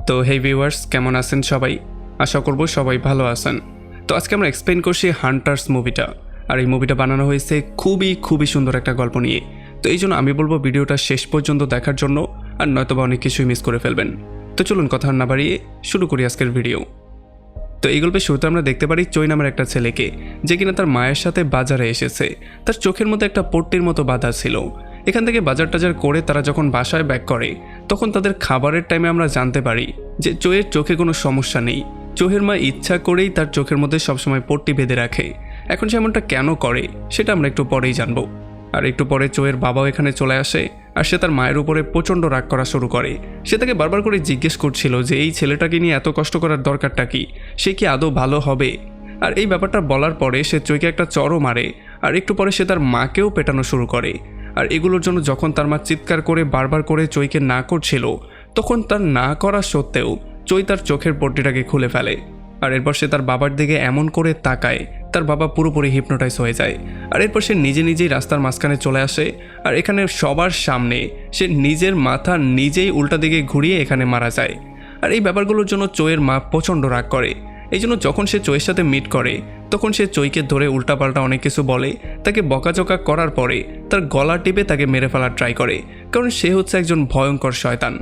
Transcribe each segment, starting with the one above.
তো হেই ভিউয়ার্স, কেমন আছেন সবাই? আশা করব সবাই ভালো আছেন। তো আজকে আমরা এক্সপ্লেন করছি হান্টার্স মুভিটা। আর এই মুভিটা বানানো হয়েছে খুবই সুন্দর একটা গল্প নিয়ে। তো এই জন্য আমি বলবো ভিডিওটা শেষ পর্যন্ত দেখার জন্য, আর নয়তোবা অনেক কিছুই মিস করে ফেলবেন। তো চলুন কথা না বাড়িয়ে শুরু করি আজকের ভিডিও। তো এই গল্পের শুরুতে আমরা দেখতে পারি চৈ নামের একটা ছেলেকে, যে কিনা তার মায়ের সাথে বাজারে এসেছে। তার চোখের মধ্যে একটা পট্টির মতো বাঁধা ছিল। এখান থেকে বাজার টাজার করে তারা যখন বাসায় ব্যাক করে, তখন তাদের খাবারের টাইমে আমরা জানতে পারি যে চৈয়ের চোখে কোনো সমস্যা নেই। চৈয়ের মা ইচ্ছা করেই তার চোখের মধ্যে সবসময় পট্টি বেঁধে রাখে। এখন সে এমনটা কেন করে সেটা আমরা একটু পরেই জানবো। আর একটু পরে চৈয়ের বাবাও এখানে চলে আসে, আর সে তার মায়ের উপরে প্রচণ্ড রাগ করা শুরু করে। সে তাকে বারবার করে জিজ্ঞেস করছিল যে এই ছেলেটাকে নিয়ে এত কষ্ট করার দরকারটা কি, সে কি আদৌ ভালো হবে। আর এই ব্যাপারটা বলার পরে সে চৈকে একটা চড়ও মারে, আর একটু পরে সে তার মাকেও পেটানো শুরু করে। আর এগুলোর জন্য যখন তার মা চিৎকার করে বারবার করে চৈকে না করছিল, তখন তার না করা সত্ত্বেও চৈ তার চোখের পট্টিটাকে খুলে ফেলে। আর এরপর সে তার বাবার দিকে এমন করে তাকায়, তার বাবা পুরোপুরি হিপনোটাইজ হয়ে যায়। আর এরপর সে নিজেই রাস্তার মাঝখানে চলে আসে, আর এখানে সবার সামনে সে নিজের মাথা নিজেই উল্টা দিকে ঘুরিয়ে এখানে মারা যায়। আর এই ব্যাপারগুলোর জন্য চৈয়ের মা প্রচণ্ড রাগ করে। এই জন্য যখন সে চৈয়ের সাথে মিট করে, তখন সে চৈকে ধরে উল্টাপাল্টা অনেক কিছু বলে, তাকে বকাচকা করার পরে তার গলা টিপে তাকে মেরে ফেলার ট্রাই করে, কারণ সে হচ্ছে একজন ভয়ঙ্কর শয়তান।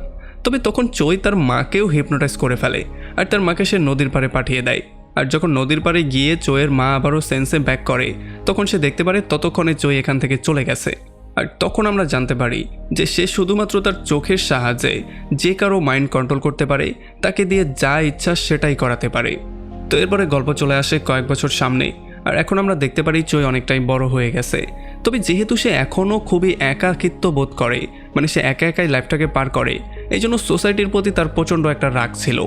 তবে তখন চৈ তার মাকেও হিপনোটাইজ করে ফেলে, আর তার মাকে সে নদীর পাড়ে পাঠিয়ে দেয়। আর যখন নদীর পাড়ে গিয়ে চৈয়ের মা আবারও সেন্সে ব্যাক করে, তখন সে দেখতে পারে ততক্ষণে চৈ এখান থেকে চলে গেছে। আর তখন আমরা জানতে পারি যে সে শুধুমাত্র তার চোখের সাহায্যে যে কারো মাইন্ড কন্ট্রোল করতে পারে, তাকে দিয়ে যা ইচ্ছা সেটাই করাতে পারে। তো এরপরে গল্প চলে আসে কয়েক বছর সামনে, আর এখন আমরা দেখতে পারি চৈ অনেকটাই বড় হয়ে গেছে। তবে যেহেতু সে এখনও খুবই একাকিত্ব বোধ করে, মানে সে একাই লাইফটাকে পার করে, এই জন্য সোসাইটির প্রতি তার প্রচণ্ড একটা রাগ ছিল।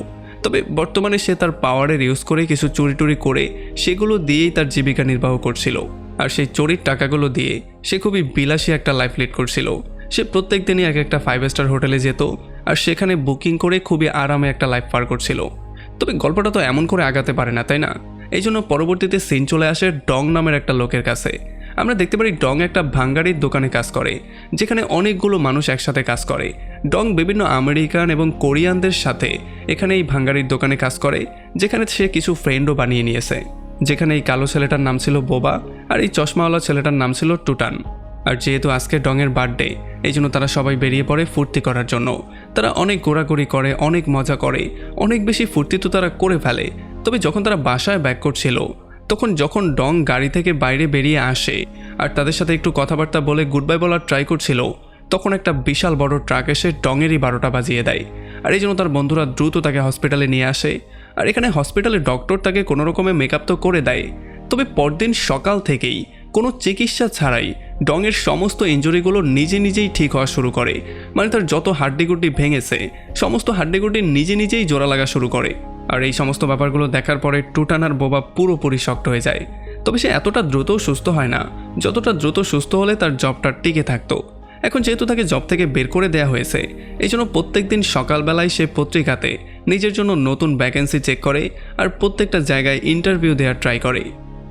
তবে বর্তমানে সে তার পাওয়ারের ইউজ করে কিছু চুরি করে সেগুলো দিয়েই তার জীবিকা নির্বাহ করছিল। আর সেই চুরির টাকাগুলো দিয়ে সে খুবই বিলাসী একটা লাইফ লিড করছিল। সে প্রত্যেক দিনই একটা 5 স্টার হোটেলে যেত, আর সেখানে বুকিং করে খুবই আরামে একটা লাইফ পার করছিল। তবে গল্পটা তো এমন করে আগাতে পারে না, তাই না? এই জন্য পরবর্তীতে সিন চলে আসে ডং নামের একটা লোকের কাছে। আমরা দেখতে পারি ডং একটা ভাঙ্গারির দোকানে কাজ করে, যেখানে অনেকগুলো মানুষ একসাথে কাজ করে। ডং বিভিন্ন আমেরিকান এবং কোরিয়ানদের সাথে এখানে এই ভাঙ্গারির দোকানে কাজ করে, যেখানে সে কিছু ফ্রেন্ডও বানিয়ে নিয়েছে। যেখানে এই কালো ছেলেটার নাম ছিল বোবা, আর এই চশমাওয়ালা ছেলেটার নাম ছিল টুটান। আর যেহেতু আজকে ডংয়ের বার্থডে, এই জন্য তারা সবাই বেরিয়ে পড়ে ফুর্তি করার জন্য। তারা অনেক ঘোরাঘুরি করে, অনেক মজা করে, অনেক বেশি ফুর্তি তো তারা করে ফেলে। তবে যখন তারা বাসায় ব্যাক করছিল, তখন যখন ডং গাড়ি থেকে বাইরে বেরিয়ে আসে আর তাদের সাথে একটু কথাবার্তা বলে গুড বাই বলার ট্রাই করছিল, তখন একটা বিশাল বড় ট্রাক এসে ডংয়েরই 12টা বাজিয়ে দেয়। আর এই জন্য তার বন্ধুরা দ্রুত তাকে হসপিটালে নিয়ে আসে। আর এখানে হসপিটালে ডক্টর তাকে কোনো রকমে মেকআপ তো করে দেয়। তবে পরদিন সকাল থেকেই কোনো চিকিৎসা ছাড়াই ডংয়ের সমস্ত ইনজুরিগুলো নিজেই ঠিক হওয়া শুরু করে। মানে তার যত হাড্ডিগুড্ডি ভেঙেছে, সমস্ত হাড্ডিগুড্ডি নিজেই জোড়া লাগা শুরু করে। আর এই সমস্ত ব্যাপারগুলো দেখার পরে টুটান আর বোবা পুরোপুরি শক্ট হয়ে যায়। তবে সে এতটা দ্রুত সুস্থ হয় না যতটা দ্রুত সুস্থ হলে তার জবটা টিকে থাকতো। এখন যেহেতু তাকে জব থেকে বের করে দেওয়া হয়েছে, এই জন্য প্রত্যেক দিন সকালবেলায় সে পত্রিকাতে নিজের জন্য নতুন ভ্যাকেন্সি চেক করে, আর প্রত্যেকটা জায়গায় ইন্টারভিউ দেওয়ার ট্রাই করে।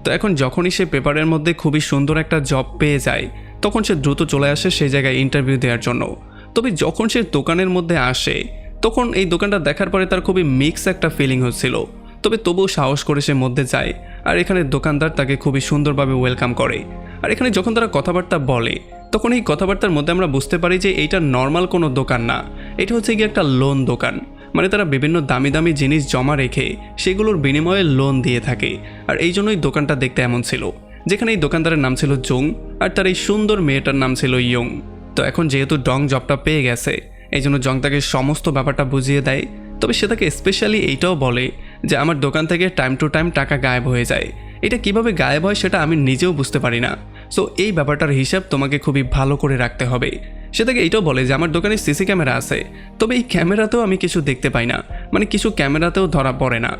তো এখন যখনই সে পেপারের মধ্যে খুবই সুন্দর একটা জব পেয়ে যায়, তখন সে দ্রুত চলে আসে সেই জায়গায় ইন্টারভিউ দেওয়ার জন্য। তবে যখন সে দোকানের মধ্যে আসে, তখন এই দোকানটা দেখার পরে তার খুবই মিক্স একটা ফিলিং হচ্ছিল। তবে তবুও সাহস করে সে মধ্যে যায়, আর এখানে দোকানদার তাকে খুবই সুন্দরভাবে ওয়েলকাম করে। আর এখানে যখন তারা কথাবার্তা বলে, তখন এই কথাবার্তার মধ্যে আমরা বুঝতে পারি যে এইটা নর্মাল কোনো দোকান না, এটা হচ্ছে গিয়ে একটা লোন দোকান। মানে তারা বিভিন্ন দামি জিনিস জমা রেখে সেগুলোর বিনিময়ে লোন দিয়ে থাকে। আর এই জন্যই দোকানটা দেখতে এমন ছিল। যেখানে এই দোকানদারের নাম ছিল জং, আর তার এই সুন্দর মেয়েটার নাম ছিল ইয়ং। তো এখন যেহেতু ডং জবটা পেয়ে গেছে, এই জন্য জং তাকে সমস্ত ব্যাপারটা বুঝিয়ে দেয়। তবে সে তাকে স্পেশালি এইটাও বলে যে আমার দোকান থেকে টাইম টু টাইম টাকা গায়েব হয়ে যায়। এটা কিভাবে গায়েব হয় সেটা আমি নিজেও বুঝতে পারি না। সো এই ব্যাপারটার হিসাব তোমাকে খুবই ভালো করে রাখতে হবে। সে তাকে এইটাও বলে যে আমার দোকানে সিসি ক্যামেরা আছে, তবে এই ক্যামেরাতেও আমি কিছু দেখতে পাই না, মানে কিছু ক্যামেরাতেও ধরা পড়ে না।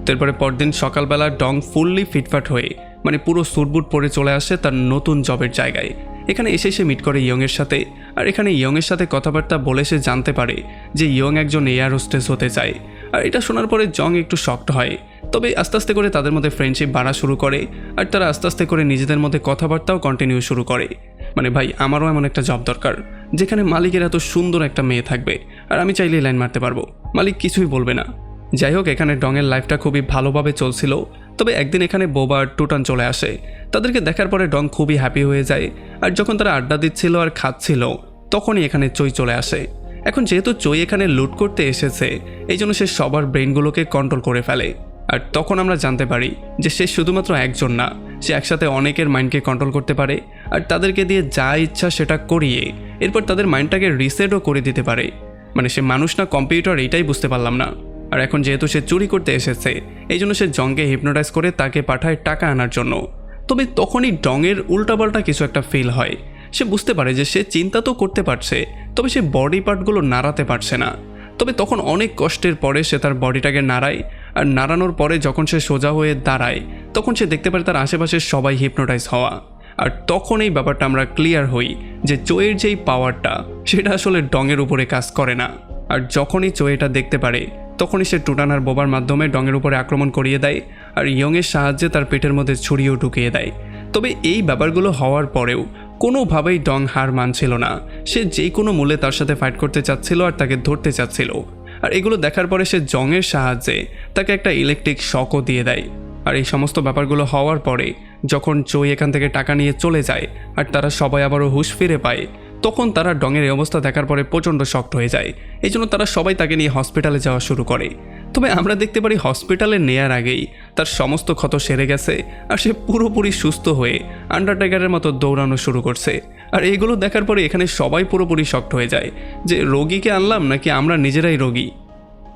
তারপরে পরদিন সকালবেলা ডং ফুললি ফিটফাট হয়ে, মানে পুরো স্যুটবুট পরে চলে আসে তার নতুন জবের জায়গায়। এখানে এসে সে মিট করে ইয়ংয়ের সাথে, আর এখানে ইয়ংয়ের সাথে কথাবার্তা বলে সে জানতে পারে যে ইয়ং একজন এয়ার হোস্টেস হতে চায়। আর এটা শোনার পরে জং একটু শকড হয়। তবে আস্তে আস্তে করে তাদের মধ্যে ফ্রেন্ডশিপ বাড়া শুরু করে, আর তারা আস্তে আস্তে করে নিজেদের মধ্যে কথাবার্তাও কন্টিনিউ শুরু করে। মানে ভাই, আমারও এমন একটা জব দরকার যেখানে মালিকের এত সুন্দর একটা মেয়ে থাকবে, আর আমি চাইলেই লাইন মারতে পারবো, মালিক কিছুই বলবে না। যাই হোক, এখানে ডংয়ের লাইফটা খুবই ভালোভাবে চলছিল। তবে একদিন এখানে বোবা আর টুটান চলে আসে। তাদেরকে দেখার পরে ডং খুবই হ্যাপি হয়ে যায়। আর যখন তারা আড্ডা দিচ্ছিল আর খাচ্ছিল তখনই এখানে চই চলে আসে। এখন যেহেতু চই এখানে লুট করতে এসেছে, এই জন্য সে সবার ব্রেনগুলোকে কন্ট্রোল করে ফেলে। আর তখন আমরা জানতে পারি যে সে শুধুমাত্র একজন না, সে একসাথে অনেকের মাইন্ডকে কন্ট্রোল করতে পারে আর তাদেরকে দিয়ে যা ইচ্ছা সেটা করিয়ে এরপর তাদের মাইন্ডটাকে রিসেটও করে দিতে পারে। মানে সে মানুষ না কম্পিউটার, এইটাই বুঝতে পারলাম না। আর এখন যেহেতু সে চুরি করতে এসেছে, এই জন্য সে জংকে হিপনোটাইজ করে তাকে পাঠায় টাকা আনার জন্য। তবে তখনই ডংয়ের উল্টাপাল্টা কিছু একটা ফিল হয়। সে বুঝতে পারে যে সে চিন্তা তো করতে পারছে, তবে সে বডি পার্টগুলো নাড়াতে পারছে না। তবে তখন অনেক কষ্টের পরে সে তার বডিটাকে নাড়ায়। আর নাড়ানোর পরে যখন সে সোজা হয়ে দাঁড়ায় তখন সে দেখতে পারে তার আশেপাশে সবাই হিপনোটাইজ হওয়া। আর তখন এই ব্যাপারটা আমরা ক্লিয়ার হই যে চোয়ের যেই পাওয়ারটা সেটা আসলে ডংয়ের উপরে কাজ করে না। আর যখনই চো এটা দেখতে পারে তখনই সে টুটান আর বোবার মাধ্যমে ডংয়ের উপরে আক্রমণ করিয়ে দেয় আর ইয়ংয়ের সাহায্যে তার পেটের মধ্যে ছুরিও ঢুকিয়ে দেয়। তবে এই ব্যাপারগুলো হওয়ার পরেও কোনোভাবেই ডং হার মানছিল না। সে যে কোনো মূল্যে তার সাথে ফাইট করতে চাচ্ছিল আর তাকে ধরতে চাচ্ছিল। আর এগুলো দেখার পরে সে জংয়ের সাহায্যে তাকে একটা ইলেকট্রিক শকও দিয়ে দেয়। আর এই সমস্ত ব্যাপারগুলো হওয়ার পরে যখন চই এখান থেকে টাকা নিয়ে চলে যায় আর তারা সবাই আবারও হুঁশ ফিরে পায়, তখন তারা ডংয়ের এই অবস্থা দেখার পরে প্রচণ্ড শক্ট হয়ে যায়। এই জন্য তারা সবাই তাকে নিয়ে হসপিটালে যাওয়া শুরু করে। তবে আমরা দেখতে পারি হসপিটালে নেয়ার আগেই তার সমস্ত ক্ষত সেরে গেছে আর সে পুরোপুরি সুস্থ হয়ে আন্ডারটেকারের মতো দৌড়ানো শুরু করছে। আর এইগুলো দেখার পরে এখানে সবাই পুরোপুরি শক্ট হয়ে যায় যে রোগীকে আনলাম নাকি আমরা নিজেরাই রোগী।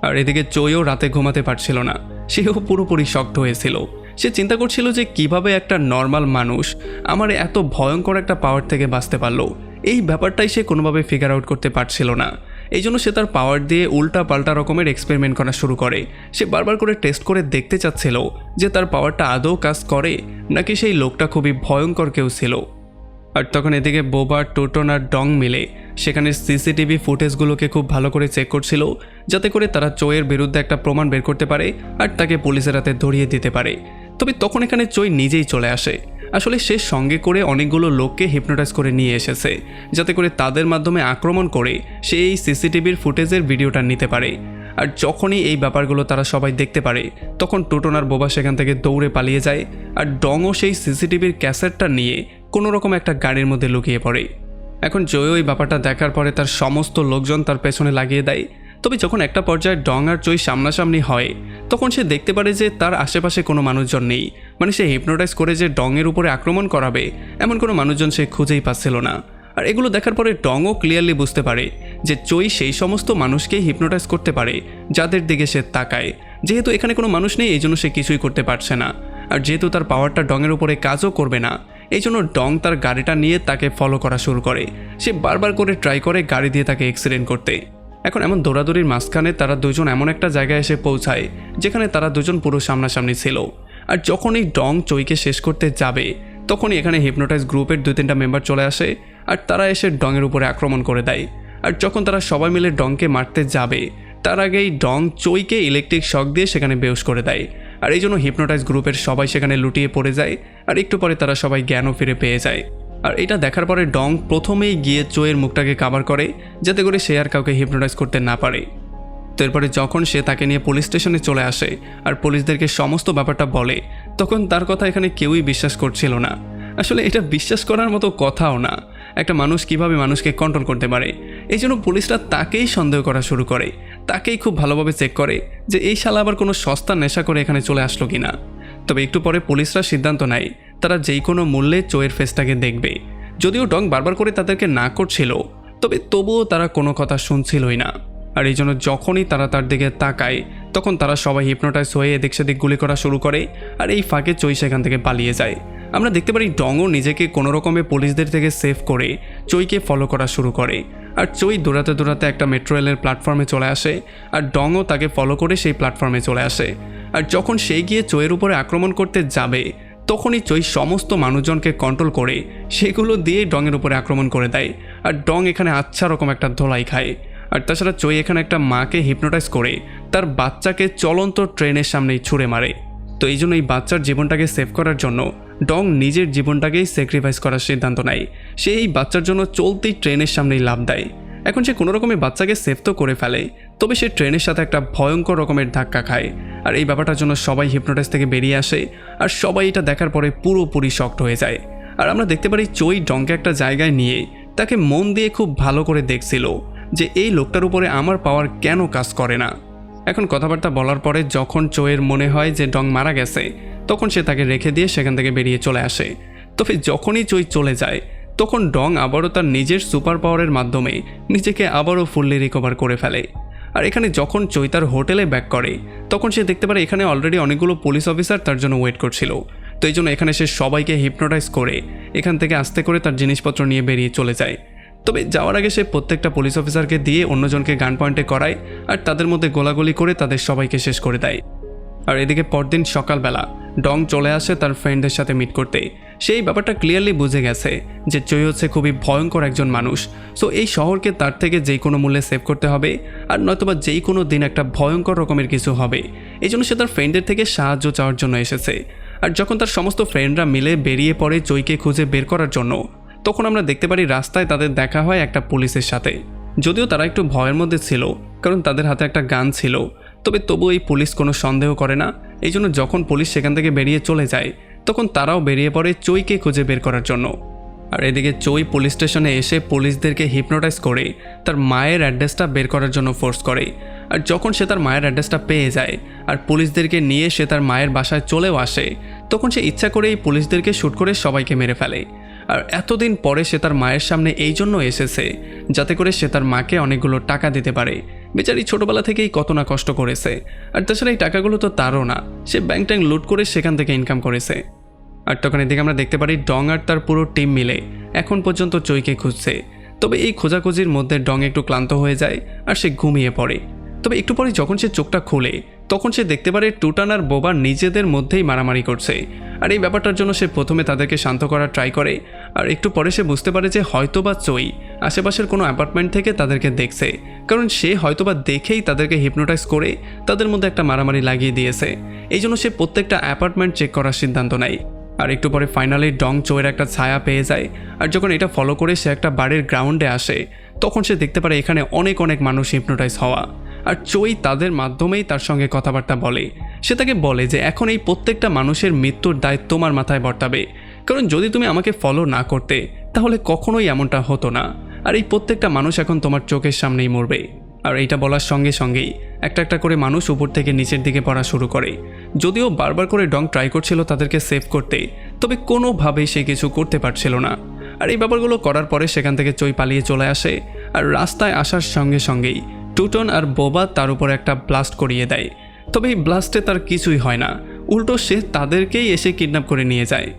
আর এদিকে চইও রাতে ঘুমাতে পারছিল না, সেও পুরোপুরি শক্ট হয়েছিল। সে চিন্তা করছিল যে কিভাবে একটা নর্মাল মানুষ আমার এত ভয়ঙ্কর একটা পাওয়ার থেকে বাঁচতে পারলো। এই ব্যাপারটাই সে কোনোভাবে ফিগার আউট করতে পারছিল না। এই জন্য সে তার পাওয়ার দিয়ে উল্টা পাল্টা রকমের এক্সপেরিমেন্ট করা শুরু করে। সে বারবার করে টেস্ট করে দেখতে চাচ্ছিল যে তার পাওয়ারটা আদৌ কাজ করে নাকি সেই লোকটা খুবই ভয়ঙ্কর কেউ ছিল। আর তখন এদিকে বোবা, টোটন আর ডং মিলে সেখানে সিসিটিভি ফুটেজগুলোকে খুব ভালো করে চেক করছিল, যাতে করে তারা চইয়ের বিরুদ্ধে একটা প্রমাণ বের করতে পারে আর তাকে পুলিশের হাতে ধরিয়ে দিতে পারে। তবে তখন এখানে চই নিজেই চলে আসে। আসলে সে সঙ্গে করে অনেকগুলো লোককে হিপনোটাইজ করে নিয়ে এসেছে, যাতে করে তাদের মাধ্যমে আক্রমণ করে সে এই সিসিটিভির ফুটেজের ভিডিওটা নিতে পারে। আর যখনই এই ব্যাপারগুলো তারা সবাই দেখতে পারে তখন টোটন আর বোবা সেখান থেকে দৌড়ে পালিয়ে যায়। আর ডংও সেই সিসিটিভির ক্যাসেটটা নিয়ে কোনো রকম একটা গাড়ির মধ্যে লুকিয়ে পড়ে। এখন জয় ওই ব্যাপারটা দেখার পরে তার সমস্ত লোকজন তার পেছনে লাগিয়ে দেয়। তবে যখন একটা পর্যায়ে ডং আর চই সামনাসামনি হয় তখন সে দেখতে পারে যে তার আশেপাশে কোনো মানুষজন নেই। মানে সে হিপনোটাইজ করে যে ডংয়ের উপরে আক্রমণ করাবে এমন কোনো মানুষজন সে খুঁজেই পাচ্ছিল না। আর এগুলো দেখার পরে ডংও ক্লিয়ারলি বুঝতে পারে যে চই সেই সমস্ত মানুষকেই হিপনোটাইজ করতে পারে যাদের দিকে সে তাকায়। যেহেতু এখানে কোনো মানুষ নেই এই জন্য সে কিছুই করতে পারছে না। আর যেহেতু তার পাওয়ারটা ডংয়ের উপরে কাজও করবে না, এই জন্য ডং তার গাড়িটা নিয়ে তাকে ফলো করা শুরু করে। সে বারবার করে ট্রাই করে গাড়ি দিয়ে তাকে অ্যাক্সিডেন্ট করতে। এখন এমন দৌড়াদৌড়ির মাঝখানে তারা দুজন এমন একটা জায়গায় এসে পৌঁছায় যেখানে তারা দুজন পুরো সামনাসামনি ছিল। আর যখনই ডং চইকে শেষ করতে যাবে তখনই এখানে হিপনোটাইজ গ্রুপের 2-3টা মেম্বার চলে আসে আর তারা এসে ডংয়ের উপরে আক্রমণ করে দেয়। আর যখন তারা সবাই মিলে ডংকে মারতে যাবে তার আগেই ডং চইকে ইলেকট্রিক শক দিয়ে সেখানে বেহুশ করে দেয়। আর এই জন্য হিপনোটাইজ গ্রুপের সবাই সেখানে লুটিয়ে পড়ে যায়। আর একটু পরে তারা সবাই জ্ঞানও ফিরে পেয়ে যায়। আর এটা দেখার পরে ডং প্রথমেই গিয়ে চোয়ের মুখটাকে কাভার করে যাতে করে সে আর কাউকে হিপনোটাইজ করতে না পারে। তো এরপরে যখন সে তাকে নিয়ে পুলিশ স্টেশনে চলে আসে আর পুলিশদেরকে সমস্ত ব্যাপারটা বলে তখন তার কথা এখানে কেউই বিশ্বাস করছিল না। আসলে এটা বিশ্বাস করার মতো কথাও না, একটা মানুষ কিভাবে মানুষকে কন্ট্রোল করতে পারে। এই জন্য পুলিশরা তাকেই সন্দেহ করা শুরু করে, তাকেই খুব ভালোভাবে চেক করে যে এই শালা আবার কোনো সস্তা নেশা করে এখানে চলে আসলো কিনা। তবে একটু পরে পুলিশরা সিদ্ধান্ত নেয় তারা যেই কোনো মূল্যে চোয়ের ফেসটাকে দেখবে। যদিও ডং বারবার করে তাদেরকে না করছিল তবে তবুও তারা কোনো কথা শুনছিলই না। আর এই জন্য যখনই তারা তার দিকে তাকায় তখন তারা সবাই হিপনোটাইজ হয়ে এদিক সেদিক গুলি করা শুরু করে। আর এই ফাঁকে চই সেখান থেকে পালিয়ে যায়। আমরা দেখতে পারি ডংও নিজেকে কোনো রকমে পুলিশদের থেকে সেভ করে চইকে ফলো করা শুরু করে। আর চই দৌড়াতে দৌড়াতে একটা মেট্রো রেলের প্ল্যাটফর্মে চলে আসে আর ডংও তাকে ফলো করে সেই প্ল্যাটফর্মে চলে আসে। আর যখন সে গিয়ে চইয়ের উপরে আক্রমণ করতে যাবে তখনই চই সমস্ত মানুষজনকে কন্ট্রোল করে সেগুলো দিয়ে ডংয়ের উপরে আক্রমণ করে দেয়। আর ডং এখানে আচ্ছা রকম একটা ধোলাই খায়। আর তাছাড়া চই এখানে একটা মাকে হিপনোটাইজ করে তার বাচ্চাকে চলন্ত ট্রেনের সামনেই ছুঁড়ে মারে। তো এই জন্য এই বাচ্চার জীবনটাকে সেভ করার জন্য ডং নিজের জীবনটাকেই স্যাক্রিফাইস করার সিদ্ধান্ত নেয়। সে এই বাচ্চার জন্য চলতি ট্রেনের সামনেই লাফ দেয়। এখন সে কোনো রকমের বাচ্চাকে সেভ তো করে ফেলে, তবে সে ট্রেনের সাথে একটা ভয়ঙ্কর রকমের ধাক্কা খায়। আর এই ব্যাপারটার জন্য সবাই হিপনোটাইজ থেকে বেরিয়ে আসে, আর সবাই এটা দেখার পরে পুরোপুরি শকড হয়ে যায়। আর আমরা দেখতে পারি চই ডংকে একটা জায়গায় নিয়ে তাকে মন দিয়ে খুব ভালো করে দেখছিল যে এই লোকটার উপরে আমার পাওয়ার কেন কাজ করে না। এখন কথাবার্তা বলার পরে যখন চোয়ের মনে হয় যে ডং মারা গেছে, তখন সে তাকে রেখে দিয়ে সেখান থেকে বেরিয়ে চলে আসে। তবে যখনই চই চলে যায়, তখন ডং আবারও তার নিজের সুপার পাওয়ারের মাধ্যমে নিজেকে আবারও ফুললি রিকভার করে ফেলে। আর এখানে যখন চই তার হোটেলে ব্যাক করে, তখন সে দেখতে পারে এখানে অলরেডি অনেকগুলো পুলিশ অফিসার তার জন্য ওয়েট করছিল। তো এই জন্য এখানে সে সবাইকে হিপনোটাইজ করে এখান থেকে আস্তে করে তার জিনিসপত্র নিয়ে বেরিয়ে চলে যায়। তবে যাওয়ার আগে সে প্রত্যেকটা পুলিশ অফিসারকে দিয়ে অন্যজনকে গান পয়েন্টে করায়, আর তাদের মধ্যে গোলাগুলি করে তাদের সবাইকে শেষ করে দেয়। আর এদিকে পরদিন সকালবেলা ডং চলে আসে তার ফ্রেন্ডদের সাথে মিট করতে। সেই ব্যাপারটা ক্লিয়ারলি বুঝে গেছে যে চই হচ্ছে খুবই ভয়ঙ্কর একজন মানুষ। সো এই শহরকে তার থেকে যেই কোনো মূল্যে সেভ করতে হবে, আর নয়তোবা যেই কোনো দিন একটা ভয়ঙ্কর রকমের কিছু হবে। এই জন্য সে তার ফ্রেন্ডদের থেকে সাহায্য চাওয়ার জন্য এসেছে। আর যখন তার সমস্ত ফ্রেন্ডরা মিলে বেরিয়ে পড়ে চইকে খুঁজে বের করার জন্য, তখন আমরা দেখতে পারি রাস্তায় তাদের দেখা হয় একটা পুলিশের সাথে। যদিও তারা একটু ভয়ের মধ্যে ছিল, কারণ তাদের হাতে একটা গান ছিল, তবু এই পুলিশ কোনো সন্দেহ করে না। এই জন্য যখন পুলিশ সেখান থেকে বেরিয়ে চলে যায়, তখন তারাও বেরিয়ে পড়ে চইকে খুঁজে বের করার জন্য। আর এদিকে চই পুলিশ স্টেশনে এসে পুলিশদেরকে হিপনোটাইজ করে তার মায়ের অ্যাড্রেসটা বের করার জন্য ফোর্স করে। আর যখন সে তার মায়ের অ্যাড্রেসটা পেয়ে যায় আর পুলিশদেরকে নিয়ে সে তার মায়ের বাসায় চলেও আসে, তখন সে ইচ্ছা করে এই পুলিশদেরকে শ্যুট করে সবাইকে মেরে ফেলে। আর এতদিন পরে সে তার মায়ের সামনে এই জন্য এসেছে যাতে করে সে তার মাকে অনেকগুলো টাকা দিতে পারে। বেচারি ছোটবেলা থেকেই কত না কষ্ট করেছে, আর তাছাড়া এই টাকাগুলো তো তারও না, সে ব্যাংক ট্যাঙ্ক লুট করে সেখান থেকে ইনকাম করেছে। আর তখন এদিকে আমরা দেখতে পারি ডং আর তার পুরো টিম মিলে এখন পর্যন্ত চইকে খুঁজছে। তবে এই খোঁজাখুঁজির মধ্যে ডং একটু ক্লান্ত হয়ে যায় আর সে ঘুমিয়ে পড়ে। তবে একটু পরে যখন সে চোখটা খোলে, তখন সে দেখতে পারে টুটান আর বোবা নিজেদের মধ্যেই মারামারি করছে। আর এই ব্যাপারটার জন্য সে প্রথমে তাদেরকে শান্ত করার ট্রাই করে, আর একটু পরে সে বুঝতে পারে যে হয়তোবা চই আশেপাশের কোনো অ্যাপার্টমেন্ট থেকে তাদেরকে দেখছে, কারণ সে হয়তোবা দেখেই তাদেরকে হিপনোটাইজ করে তাদের মধ্যে একটা মারামারি লাগিয়ে দিয়েছে। এই জন্য সে প্রত্যেকটা অ্যাপার্টমেন্ট চেক করার সিদ্ধান্ত নেয়। আর একটু পরে ফাইনালি ডং চোয়ের একটা ছায়া পেয়ে যায়। আর যখন এটা ফলো করে সে একটা বাড়ির গ্রাউন্ডে আসে, তখন সে দেখতে পারে এখানে অনেক অনেক মানুষ হিপনোটাইজ হওয়া। আর চই তাদের মাধ্যমেই তার সঙ্গে কথাবার্তা বলে। সে তাকে বলে যে এখন এই প্রত্যেকটা মানুষের মৃত্যুর দায় তোমার মাথায় বর্তাবে, কারণ যদি তুমি আমাকে ফলো না করতে তাহলে কখনোই এমনটা হতো না। আর এই প্রত্যেকটা মানুষ এখন তোমার চোখের সামনেই মরবে। আর এইটা বলার সঙ্গে সঙ্গেই একটা একটা করে মানুষ উপর থেকে নিচের দিকে পড়া শুরু করে। যদিও বারবার করে ডং ট্রাই করছিল তাদেরকে সেভ করতে, তবে কোনোভাবেই সে কিছু করতে পারছিল না। আর এই ব্যাপারগুলো করার পরে সেখান থেকে চই পালিয়ে চলে আসে। আর রাস্তায় আসার সঙ্গে সঙ্গেই টুটন আর বোবা তার উপর একটা ব্লাস্ট করিয়ে দেয়। তবে এই ব্লাস্টে তার কিছুই হয় না, উল্টো সে তাদেরকেই এসে কিডন্যাপ করে নিয়ে যায়।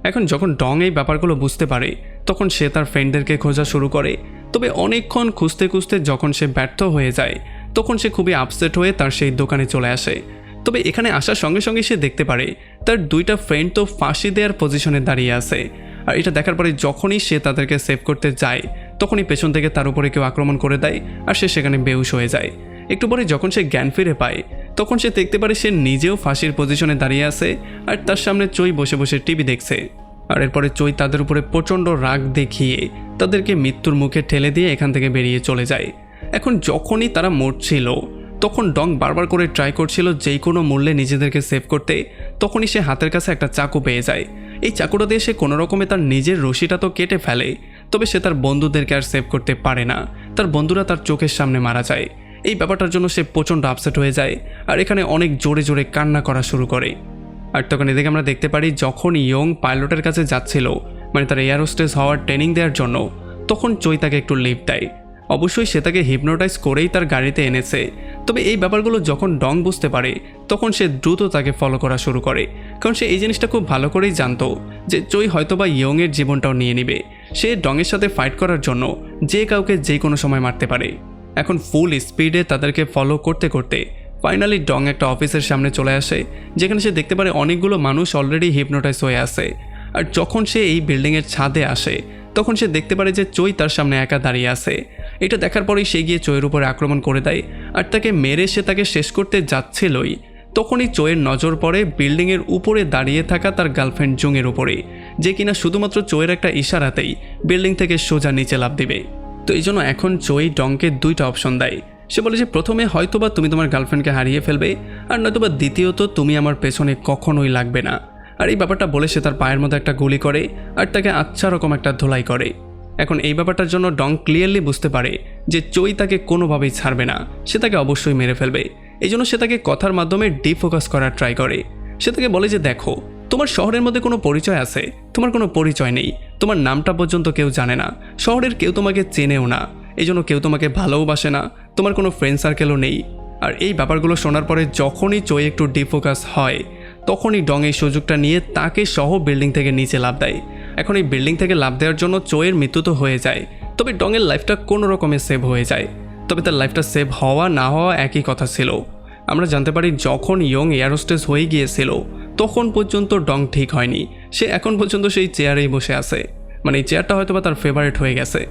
এখন যখন ডং এই ব্যাপারগুলো বুঝতে পারে, তখন সে তার ফ্রেন্ডদেরকে খোঁজা শুরু করে। তবে অনেকক্ষণ খুঁজতে খুঁজতে যখন সে ব্যর্থ হয়ে যায়, তখন সে খুবই আপসেট হয়ে তার সেই দোকানে চলে আসে। তবে এখানে আসার সঙ্গে সঙ্গে সে দেখতে পারে তার দুইটা ফ্রেন্ড তো ফাঁসি দেওয়ার পজিশনে দাঁড়িয়ে আছে। আর এটা দেখার পরে যখনই সে তাদেরকে সেভ করতে যায়, তখনই পেছন থেকে তার উপরে কেউ আক্রমণ করে দেয় আর সে সেখানে বেহুশ হয়ে যায়। একটু পরে যখন সে জ্ঞান ফিরে পায়, তখন সে দেখতে পারে সে নিজেও ফাঁসির পজিশনে দাঁড়িয়ে আছে আর তার সামনে চই বসে বসে টিভি দেখছে। আর এরপরে চই তাদের উপরে প্রচণ্ড রাগ দেখিয়ে তাদেরকে মৃত্যুর মুখে ঠেলে দিয়ে এখান থেকে বেরিয়ে চলে যায়। এখন যখনই তারা মরছিল, তখন ডং বারবার করে ট্রাই করছিল যেই কোনো মূল্যে নিজেদেরকে সেভ করতে। তখনই সে হাতের কাছে একটা চাকু পেয়ে যায়। এই চাকুটা দিয়ে সে কোনো রকমে তার নিজের রশিটা তো কেটে ফেলে, তবে সে তার বন্ধুদেরকে আর সেভ করতে পারে না। তার বন্ধুরা তার চোখের সামনে মারা যায়। এই ব্যাপারটার জন্য সে প্রচণ্ড আপসেট হয়ে যায় আর এখানে অনেক জোরে জোরে কান্না করা শুরু করে। আর তখন এদিকে আমরা দেখতে পারি যখন ইয়ং পাইলটের কাছে যাচ্ছিল, মানে তার এয়ার হোস্টেস হওয়ার ট্রেনিং দেওয়ার জন্য, তখন চই তাকে একটু লিফট দেয়। অবশ্যই সে তাকে হিপনোটাইজ করেই তার গাড়িতে এনেছে। তবে এই ব্যাপারগুলো যখন ডং বুঝতে পারে, তখন সে দ্রুত তাকে ফলো করা শুরু করে, কারণ সে এই জিনিসটা খুব ভালো করেই জানতো যে চই হয়তোবা ইয়ংয়ের জীবনটাও নিয়ে নেবে। সে ডংয়ের সাথে ফাইট করার জন্য যে কাউকে যে কোনো সময় মারতে পারে। এখন ফুল স্পিডে তাদেরকে ফলো করতে করতে ফাইনালি ডং একটা অফিসের সামনে চলে আসে, যেখানে সে দেখতে পারে অনেকগুলো মানুষ অলরেডি হিপনোটাইজ হয়ে আছে। আর যখন সে এই বিল্ডিংয়ের ছাদে আসে, তখন সে দেখতে পারে যে চই তার সামনে একা দাঁড়িয়ে আছে। এটা দেখার পরেই সে গিয়ে চইয়ের উপরে আক্রমণ করে দেয় আর তাকে মেরে সে তাকে শেষ করতে যাচ্ছিলই, তখনই চইয়ের নজর পড়ে বিল্ডিংয়ের উপরে দাঁড়িয়ে থাকা তার গার্লফ্রেন্ড জুংয়ের উপরে, যে কিনা শুধুমাত্র চইয়ের একটা ইশারাতেই বিল্ডিং থেকে সোজা নিচে লাফ দিবে। তো এই জন্য এখন চোই ডংকে দুইটা অপশন দেয়। সে বলে যে প্রথমে হয়তোবা তুমি তোমার গার্লফ্রেন্ডকে হারিয়ে ফেলবে, আর নয়তোবা দ্বিতীয়ত তুমি আমার পেছনে কখনোই লাগবে না। আর এই ব্যাপারটা বলে সে তার পায়ের মধ্যে একটা গুলি করে আর তাকে আচ্ছা রকম একটা ধোলাই করে। এখন এই ব্যাপারটার জন্য ডং ক্লিয়ারলি বুঝতে পারে যে চোই তাকে কোনোভাবেই ছাড়বে না, সে তাকে অবশ্যই মেরে ফেলবে। এই জন্য সে তাকে কথার মাধ্যমে ডিফোকাস করার ট্রাই করে। সে তাকে বলে যে দেখো, তোমার শহরের মধ্যে কোনো পরিচয় আছে? তোমার কোনো পরিচয় নেই, তোমার নামটা পর্যন্ত কেউ জানে না, শহরের কেউ তোমাকে চেনেও না, এই জন্য কেউ তোমাকে ভালোবাসে না, তোমার কোনো ফ্রেন্ড সার্কেলও নেই। আর এই ব্যাপারগুলো শোনার পরে যখনই চোই একটু ডিফোকাস হয় তখনই ডং এই সুযোগটা নিয়ে তাকে সহ বিল্ডিং থেকে নিচে লাফ দেয়। এখন এই বিল্ডিং থেকে লাফ দেওয়ার জন্য চোয়ের মৃত্যু তো হয়ে যায়, তবে ডংয়ের লাইফটা কোনো রকমে সেভ হয়ে যায়। তবে তার লাইফটা সেভ হওয়া না হওয়া একই কথা ছিল। আমরা জানতে পারি যখন ইয়ং এয়ারোস্টেস হয়ে গিয়েছিল তখন পর্যন্ত ডং ঠিক হয়নি, সে এখন পর্যন্ত সেই চেয়ারেই বসে আছে, মানে এই চেয়ারটা হয়তো বা তার ফেভারিট হয়ে গেছে।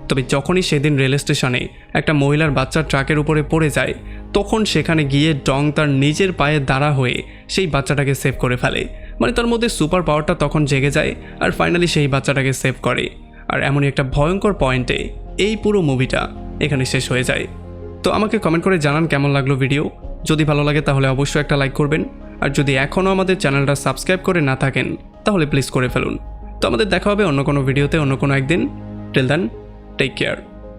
তবে যখনই সেদিন রেল স্টেশনে একটা মহিলার বাচ্চা ট্রাকের উপরে পড়ে যায় তখন সেখানে গিয়ে ডং তার নিজের পায়ে দাঁড়া হয়ে সেই বাচ্চাটাকে সেভ করে ফেলে, মানে তার মধ্যে সুপার পাওয়ারটা তখন জেগে যায় আর ফাইনালি সেই বাচ্চাটাকে সেভ করে। আর এমনই একটা ভয়ঙ্কর পয়েন্টে এই পুরো মুভিটা এখানে শেষ হয়ে যায়। তো আমাকে কমেন্ট করে জানান কেমন লাগলো ভিডিও। যদি ভালো লাগে তাহলে অবশ্যই একটা লাইক করবেন, আর যদি এখনও আমাদের চ্যানেলটা সাবস্ক্রাইব করে না থাকেন তাহলে প্লিজ করে ফেলুন। তো আমাদের দেখা হবে অন্য কোনো ভিডিওতে অন্য কোনো একদিন। Till then, take care.